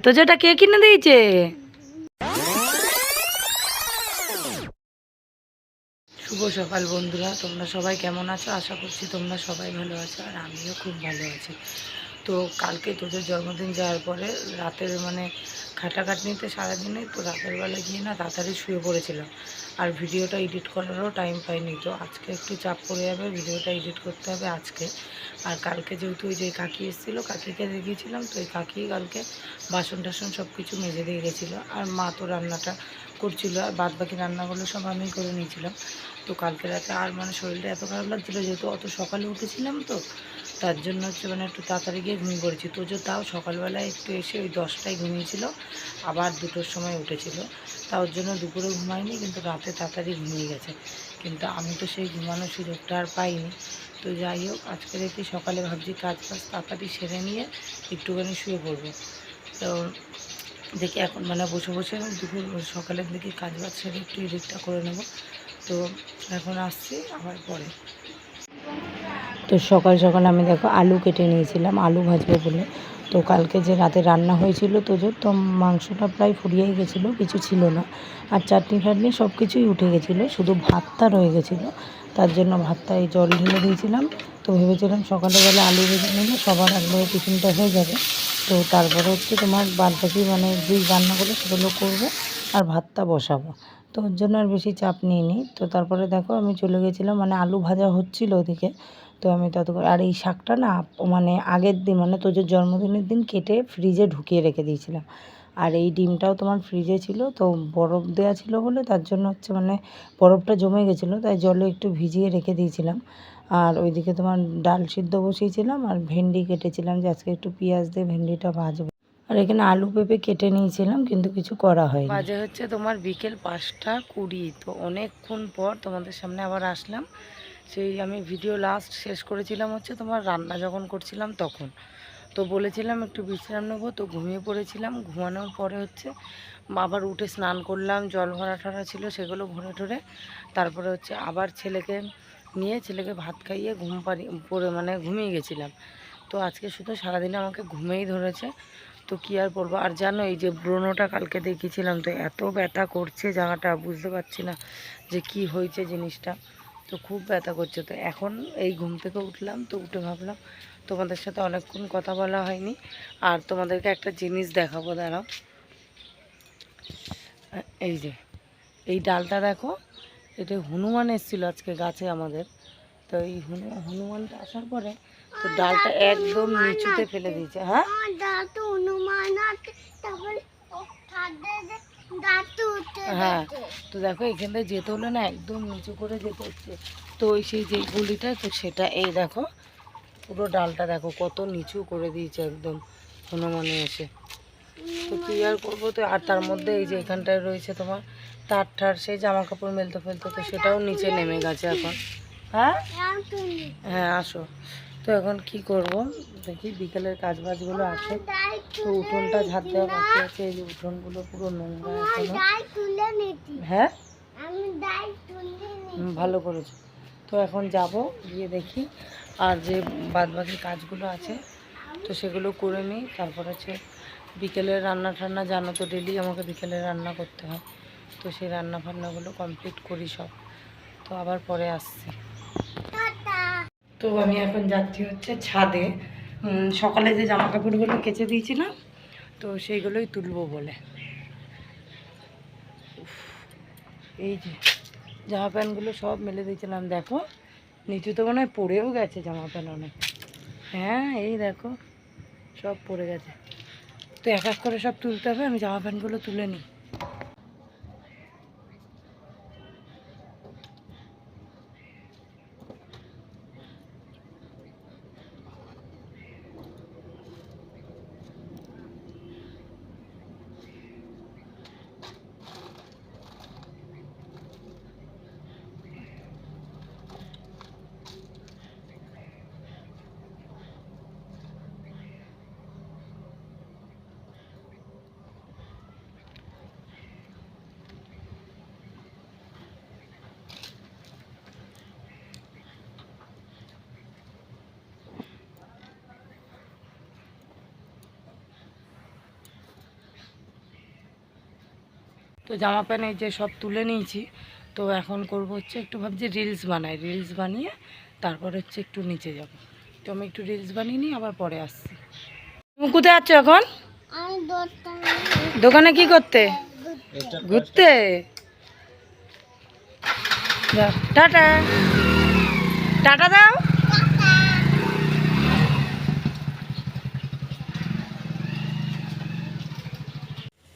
তো যেটা কে কিনে দিয়েছে? শুভ সকাল বন্ধুরা, তোমরা সবাই কেমন আছো? আশা করছি তোমরা সবাই ভালো আছো, আর আমিও খুব ভালো আছি। তো কালকে তোদের জন্মদিন যাওয়ার পরে রাতের খাটাখাটনিতে সারাদিনে তো রাতের বেলা গিয়ে না তাড়াতাড়ি শুয়ে পড়েছিলাম, আর ভিডিওটা এডিট করারও টাইম পাইনি। তো আজকে একটু চাপ পড়ে যাবে, ভিডিওটা এডিট করতে হবে আজকে। আর কালকে যেহেতু ওই যে কাকি এসেছিলো, কাকিকে দেখিয়েছিলাম, তো ওই কাকি কালকে বাসন টাসন সব কিছু মেজে দিয়ে গেছিলো, আর মা তো রান্নাটা করছিলো, আর বাদ বাকি রান্নাগুলো সব আমি করে নিয়েছিলাম। তো কালকে রাতে আর শরীরটা এত খারাপ লাগছিলো, যেহেতু অত সকালে উঠেছিলাম, তো তার জন্য একটু তাড়াতাড়ি গিয়ে ঘুমিয়ে পড়েছি। তো যে তাও সকালবেলায় একটু এসে ওই 10টায় ঘুমিয়েছিল, আবার 2টোর সময় উঠেছিল। তার জন্য দুপুরে ঘুমায়নি, কিন্তু রাতে তাড়াতাড়ি ঘুমিয়ে গেছে। কিন্তু আমি তো সেই ঘুমানোর সুযোগটা আর পাইনি। তো যাই হোক, আজকে দেখি সকালে ভাবছি কাজ তাড়াতাড়ি সেরে নিয়ে একটুখানি শুয়ে পড়বো। তো দেখি এখন বসে বসে দুপুর সকালের দিকে কাজ সেরে একটু এডিটটা করে নেব। তো এখন আসছি আবার পরে। তো সকাল সকাল আমি দেখো আলু কেটে নিয়েছিলাম আলু ভাজবো বলে। তো কালকে যে রাতে রান্না হয়েছিল তো মাংসটা প্রায় ফুরিয়েই গেছিলো, কিছু ছিল না। আর চাটনি ফাটনি সব কিছুই উঠে গেছিলো, শুধু ভাতটা রয়ে গেছিলো। তার জন্য ভাতটা এই জল ঢেলে দিয়েছিলাম। তো ভেবেছিলাম সকালবেলা আলু ভেজে নিলে সবার একবারে টিফিনটা হয়ে যাবে। তো তারপরে তোমার বাদ বাকি যেই রান্নাগুলো সেগুলো করবো, আর ভাতটা বসাবো। তো ওর জন্য আর বেশি চাপ নিইনি। তো তারপরে দেখো আমি চলে গেছিলাম, আলু ভাজা হচ্ছিল ওদিকে। তো আমি ততক্ষণ, আর এই শাকটা না আগের দিন তোদের জন্মদিনের দিন কেটে ফ্রিজে ঢুকিয়ে রেখে দিয়েছিলাম। আর এই ডিমটাও তোমার ফ্রিজে ছিল, তো বরফ দেওয়া ছিল বলে তার জন্য বরফটা জমে গেছিলো, তাই জলে একটু ভিজিয়ে রেখে দিয়েছিলাম। আর ওইদিকে তোমার ডাল সিদ্ধ বসিয়েছিলাম, আর ভেন্ডি কেটেছিলাম যে আজকে একটু পেঁয়াজ দিয়ে ভেন্ডিটা ভাজবো। আর এখানে আলু পেঁপে কেটে নিয়েছিলাম, কিন্তু কিছু করা হয়নি। বাজে হচ্ছে তোমার বিকেল 5টা 20। তো অনেকক্ষণ পর তোমাদের সামনে আবার আসলাম। সেই আমি ভিডিও লাস্ট শেষ করেছিলাম তোমার রান্না যখন করছিলাম তখন। তো বলেছিলাম একটু বিশ্রাম নেবো, তো ঘুমিয়ে পড়েছিলাম। ঘুমানোর পরে আবার উঠে স্নান করলাম, জল ভরা ঠরা ছিল সেগুলো ভরে ঠরে তারপরে আবার ছেলেকে ভাত খাইয়ে ঘুম পড়ে ঘুমিয়ে গেছিলাম। তো আজকে শুধু সারাদিনে আমাকে ঘুমেই ধরেছে। তো কী আর পড়বো। আর জানো, এই যে ব্রণটা কালকে দেখিয়েছিলাম, তো এত ব্যথা করছে জায়গাটা, বুঝতে পারছি না যে কি হয়েছে জিনিসটা। তো খুব ব্যথা করছে। তো এখন এই ঘুম থেকে উঠলাম, তো উঠে ভাবলাম তোমাদের সাথে অনেকক্ষণ কথা বলা হয়নি, আর তোমাদেরকে একটা জিনিস দেখাবো, দাঁড়াও। এই যে এই ডালটা দেখো, এটা হনুমান এসেছিলো আজকে গাছে আমাদের। তো এই হনুমানটা আসার পরে তো ডালটা একদম নিচুতে ফেলে দিয়েছে। হ্যাঁ, হ্যাঁ। তো দেখো এখান থেকে যেতে হলে না একদম নিচু করে যেতে হচ্ছে। তো ওই সেই যে গুলিটা, তো সেটা এই দেখো পুরো ডালটা দেখো কত নিচু করে দিয়েছে একদম হনুমানে এসে। তো কী আর করবো। তো আর তার মধ্যে এই যে এখানটায় রয়েছে তোমার তার সেই জামা কাপড় মেলতে ফেলতে, তো সেটাও নিচে নেমে গেছে এখন। হ্যাঁ হ্যাঁ, আসো। তো এখন কি করব, দেখি বিকেলের কাজ বাজগুলো আছে। তো উঠোনটা ঝাড় দেওয়া বাকি আছে, এই যে উঠোনগুলো পুরো নোংরা এখনো। হ্যাঁ, ভালো করেছো। তো এখন যাব গিয়ে দেখি, আর যে বাদ বাকি কাজগুলো আছে তো সেগুলো করে নিই। তারপর বিকেলের রান্না টান্না, জানো তো ডেলি আমাকে বিকেলে রান্না করতে হয়। তো সেই রান্না ফান্নাগুলো কমপ্লিট করি সব। তো আবার পরে আসছি। তো আমি এখন যাচ্ছি ছাদে, সকালে যে জামা কাপড়গুলো কেচে দিয়েছিলাম তো সেইগুলোই তুলবো বলে। এই যে জামা প্যান্টগুলো সব মেলে দিয়েছিলাম, দেখো নিচুতে মনে হয় পড়েও গেছে জামা প্যান্ট অনেক। হ্যাঁ, এই দেখো সব পড়ে গেছে। তো এক এক করে সব তুলতে হবে, আমি জামা প্যান্টগুলো তুলে নিই। তো জামা প্যান্ট এই যে সব তুলে নিয়েছি। তো এখন করব হচ্ছে একটু ভাবছি রিলস বানাই, রিলস বানিয়ে তারপর হচ্ছে একটু নিচে যাব। তো আমি একটু রিলস বানিয়ে নিই, আবার পরে আসছি। তুমি কোথায় আছো এখন? দোকানে কি করতে? ঘুরতে। যাও, টাটা। টাটা দাও।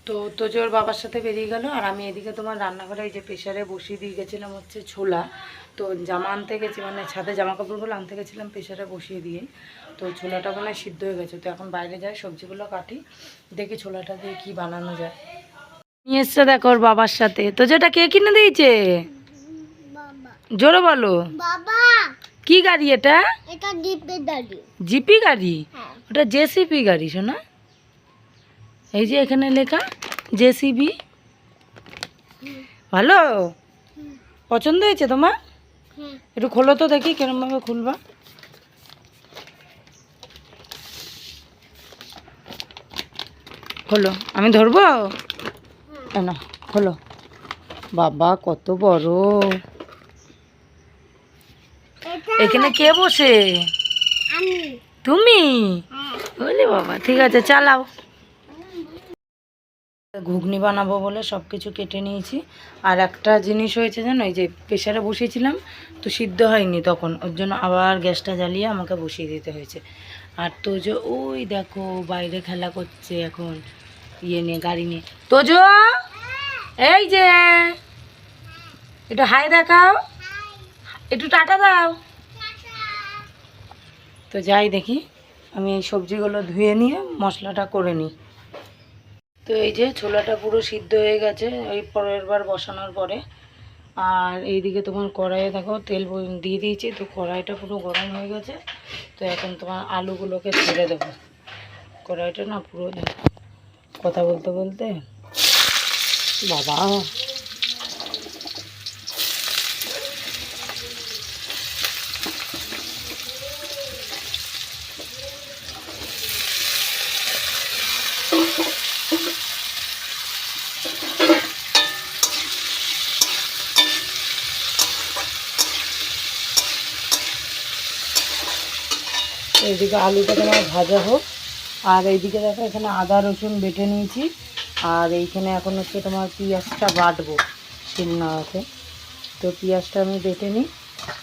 তো তোজোর বাবার সাথে বেরিয়ে গেল, আর আমি এদিকে তোমার রান্নাঘরে এই যে প্রেশারে বসিয়ে দিয়ে গেছিলাম হচ্ছে ছোলা। তো জামা আনতে গেছি, মানে ছাদে জামা কাপড়গুলো আনতে গেছিলাম প্রেশারে বসিয়ে দিয়ে। তো ছোলাটা মানে সিদ্ধ হয়ে গেছে। তো এখন বাইরে যাই, সবজিগুলো কাটি, দেখি ছোলাটা দিয়ে কী বানানো যায়। নিয়ে এসছে দেখো ওর বাবার সাথে। তো যেটা কে কিনে দিয়েছে? জোরে বলো। কি গাড়ি এটা? জিপি গাড়ি? ওটা জেসিপি গাড়ি শোনা। এই যে এখানে লেখা জেসিবি। ভালো? পছন্দ হয়েছে তোমার? একটু খোলো তো দেখি কিরমভাবে খুলবা। খোলো, আমি ধরবো না? খোলো। বাবা কত বড়! এখানে কে বসে? তুমি? বলে বাবা, ঠিক আছে চালাও। ঘুগনি বানাবো বলে সব কিছু কেটে নিয়েছি। আর একটা জিনিস হয়েছে জানো, এই যে প্রেশারে বসিয়েছিলাম তো সিদ্ধ হয়নি তখন, ওর জন্য আবার গ্যাসটা জ্বালিয়ে আমাকে বসিয়ে দিতে হয়েছে। আর তোজো ওই দেখো বাইরে খেলা করছে এখন ইয়ে নিয়ে, গাড়ি নিয়ে। তোজো এই যে একটু হাই দেখাও, একটু টাটা দাও। তো যাই দেখি, আমি এই সবজিগুলো ধুয়ে নিয়ে মশলাটা করে নিই। তো এই যে ছোলাটা পুরো সিদ্ধ হয়ে গেছে এই পরের বার বসানোর পরে। আর এইদিকে তোমার কড়াইয়ে দেখো তেল দিয়ে দিয়েছি, তো কড়াইটা পুরো গরম হয়ে গেছে। তো এখন তোমার আলুগুলোকে ছেড়ে দেবো। কড়াইটা না পুরো কথা বলতে বলতে বাবা। এইদিকে আলুটা তোমার ভাজা হোক, আর এইদিকে দেখো এখানে আদা রসুন বেটে নিয়েছি। আর এইখানে এখন হচ্ছে তোমার পেঁয়াজটা বাটবো শিলনোড়াতে। তো পেঁয়াজটা আমি বেটে নিই,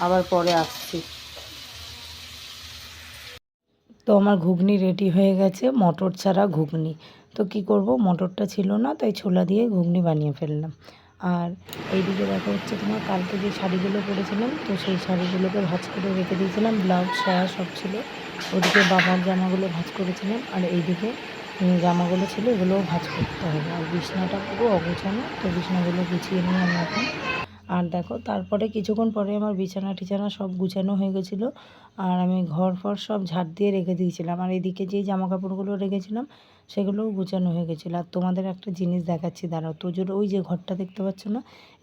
আবার পরে আসছি। তো আমার ঘুগনি রেডি হয়ে গেছে, মটর ছাড়া ঘুগনি। তো কি করব, মটরটা ছিল না, তাই ছোলা দিয়ে ঘুগনি বানিয়ে ফেললাম। আর এইদিকে দেখা হচ্ছে তোমার কালকে যে শাড়িগুলো পরেছিলাম, তো সেই শাড়িগুলোকে ভাঁজ করে রেখে দিয়েছিলাম, ব্লাউজ সায়া সব ছিল। ওদিকে বাবার জামাগুলো ভাঁজ করেছিলাম, আর এইদিকে জামাগুলো ছিল, এগুলোও ভাঁজ করতে হবে। আর বিছনাটা পুরো অগোছানো, তো বিছনাগুলো গুছিয়ে নিয়ে আমি এখন। আর দেখো তারপরে কিছুক্ষণ পরে আমার বিছানা টিছানা সব গুছানো হয়ে গেছিলো। আর আমি ঘর ফর সব ঝাড় দিয়ে রেখে দিয়েছিলাম। আর এদিকে যেই জামা কাপড়গুলো রেখেছিলাম সেগুলোও গুছানো হয়ে গেছিলো। আর তোমাদের একটা জিনিস দেখাচ্ছি দাঁড়াও। তোজোর ওই যে ঘরটা দেখতে পাচ্ছ না,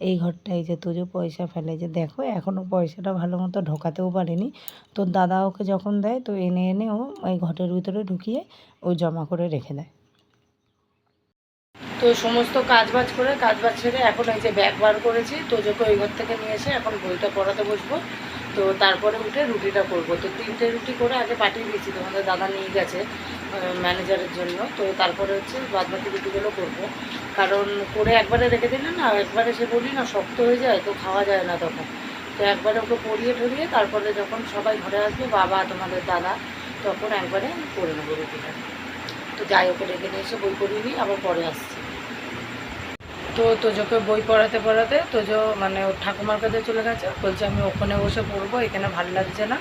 এই ঘরটা, এই যে তোজো পয়সা ফেলে, যে দেখো এখনও পয়সাটা ভালো মতো ঢোকাতেও পারেনি। তো দাদা ওকে যখন দেয় তো এনে এনে ও ওই ঘরের ভিতরে ঢুকিয়ে ও জমা করে রেখে দেয়। তো সমস্ত কাজবাজ করে কাজবাজ ছেড়ে এখন এই যে ব্যাগ বার করেছি, তোজোকে ওই ঘর থেকে নিয়ে এসে এখন বইটা পড়াতে বসবো। তো তারপরে উঠে রুটিটা করব। তো 3টে রুটি করে আগে পাঠিয়ে দিয়েছি, তোমাদের দাদা নিয়ে গেছে ম্যানেজারের জন্য। তো তারপরে হচ্ছে বাদবাকি রুটিগুলো করব, কারণ করে একবারে রেখে দিলে না, একবারে সে বলি না শক্ত হয়ে যায়, তো খাওয়া যায় না তখন। তো একবারে ওকে পরিয়ে ঠরিয়ে তারপরে যখন সবাই ঘরে আসবে, বাবা তোমাদের দাদা, তখন একবারে করে নেবো রুটিটা। তো যাই, ওকে রেখে নিয়ে এসে বই পড়িয়ে নিই, আবার পরে আসছি। তো তোজোকে বই পড়াতে পড়াতে তোজো মানে ওর ঠাকুমার কাছে চলে গেছে, বলছে আমি ওখানে বসে পড়বো, এখানে ভালো লাগছে না।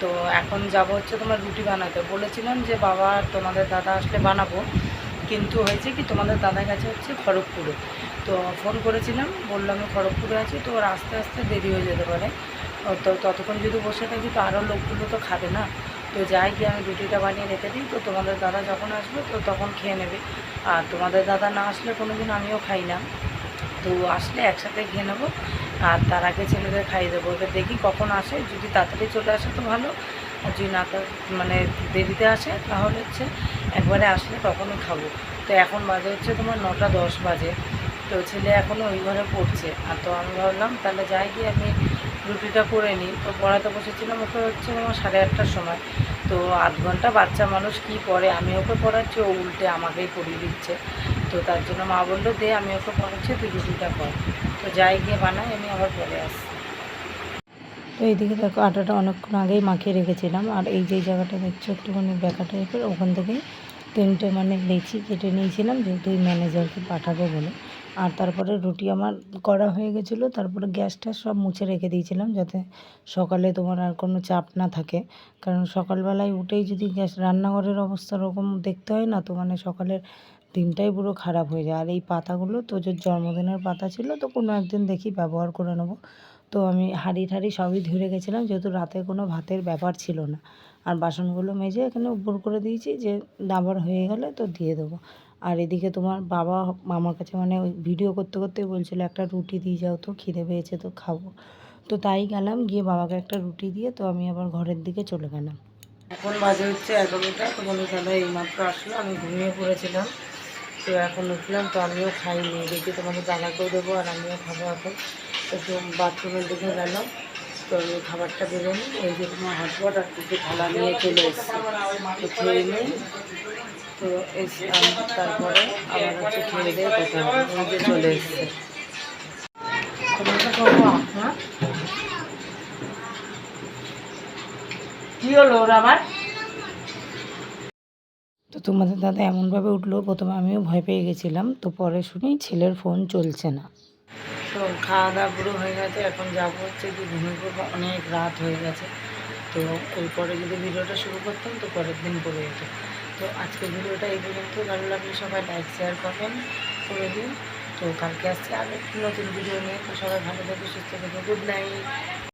তো এখন যাব হচ্ছে তোমার রুটি বানাতে। বলেছিলাম যে বাবা তোমাদের দাদা আসলে বানাবো, কিন্তু হয়েছে কি তোমাদের দাদার কাছে হচ্ছে খড়গপুরে। তো ফোন করেছিলাম, বললাম আমি খড়গপুরে আছি, তো ওর আস্তে আস্তে দেরি হয়ে যেতে পারে। তো ততক্ষণ যদি বসে থাকি তো আরও লোকগুলো তো খাবে না। তো যাই গিয়ে আমি রুটিটা বানিয়ে রেখে দিই, তো তোমাদের দাদা যখন আসবে তো তখন খেয়ে নেবে। আর তোমাদের দাদা না আসলে কোনো দিন আমিও খাই না, তো আসলে একসাথে খেয়ে নেবো। আর তার আগে ছেলেদের খাইয়ে দেবো। এবার দেখি কখন আসে, যদি তাড়াতাড়ি চলে আসে তো ভালো, আর যদি না মানে দেরিতে আসে তাহলে হচ্ছে একবারে আসলে তখনই খাবো। তো এখন বাজে হচ্ছে তোমার 9টা 10 বাজে। তো ছেলে এখনও ওই ঘরে পড়ছে। আর তো আমি ভাবলাম তাহলে যাই গিয়ে আমি রুটিটা করে নিই। তো পড়াতে বসেছিলাম ওকে হচ্ছে আমার 8:30টার সময়। তো আধ ঘন্টা বাচ্চা মানুষ কী পড়ে, আমি ওকে পড়াচ্ছি, ও উল্টে আমাকেই পড়িয়ে দিচ্ছে। তো তার জন্য মা বললো দে আমি ওকে পড়াচ্ছি, তুই রুটিটা কর। তো যাই গিয়ে বানাই, আমি আবার পরে আসছি। তো এইদিকে দেখো আটাটা অনেকক্ষণ আগেই মাখিয়ে রেখেছিলাম। আর এই যে জায়গাটা দেখছো একটুখানি বেঁকা টাইপের, ওখান থেকেই 3টে মানে লেচি কেটে নিয়েছিলাম, যেহেতু এই ম্যানেজারকে পাঠাবো বলে। আর তারপরে রুটি আমার করা হয়ে গেছিলো। তারপরে গ্যাসটা সব মুছে রেখে দিয়েছিলাম, যাতে সকালে তোমার আর কোনো চাপ না থাকে। কারণ সকালবেলায় উঠেই যদি গ্যাস, রান্নাঘরের অবস্থা ওরকম দেখতে হয় না, তো মানে সকালের দিনটাই পুরো খারাপ হয়ে যায়। আর এই পাতাগুলো তোজোর জন্মদিনের পাতা ছিল, তো কোনো একদিন দেখি ব্যবহার করে নেবো। তো আমি হাঁড়ি ঠাড়ি সবই ধুয়ে রেখেছিলাম, যেহেতু রাতে কোনো ভাতের ব্যাপার ছিল না। আর বাসনগুলো মেজে এখানে উপর করে দিয়েছি, যে আবার হয়ে গেলে তো দিয়ে দেবো। আর এদিকে তোমার বাবা আমার কাছে মানে ওই ভিডিও করতে করতেই বলছিল একটা রুটি দিয়ে যাও, তো খিদে পেয়েছে তো খাবো। তো তাই গেলাম, গিয়ে বাবাকে একটা রুটি দিয়ে তো আমি আবার ঘরের দিকে চলে গেলাম। এখন বাজে হচ্ছে 11টা। তো বলে তাহলে এইমাত্র আসলো, আমি ঘুমিয়ে পড়েছিলাম। তো এখন উঠলাম, তো আমিও খাইনি, দেখি তোমাদের দাদাকেও দেবো আর আমিও খাবো। এখন একটু বাথরুমের দিকে গেলাম, তো আমি খাবারটা বেরো নিই। এই যে তোমার হটপট আর কিছু থালা নিয়ে চলে এসেছি, তো খেয়ে নিই। তো তারপরে আবার হচ্ছে খেয়ে দিয়ে কথা হবে। এই যে চলে এসছে তোমাকে করবো আপনার। কী হলো ওর আবার? তো তোমাদের দাদা এমনভাবে উঠলো, প্রথমে আমিও ভয় পেয়ে গেছিলাম। তো পরে শুনি ছেলের ফোন চলছে না। তো খাওয়া দাওয়া পুরো হয়ে গেছে, এখন যাবো হচ্ছে কি ঘুমিয়ে পড়বো, অনেক রাত হয়ে গেছে। তো এরপরে যদি ভিডিওটা শুরু করতাম তো পরের দিন পড়ে যেত। তো আজকের ভিডিওটা এই পর্যন্ত। ভালো লাগলে সবাই লাইক শেয়ার করবেন, করে দিন। তো কালকে আসছে আর একটি নতুন ভিডিও নিয়ে। তো সবাই ভালো থেকো, সুস্থ থেকো, গুড নাইট।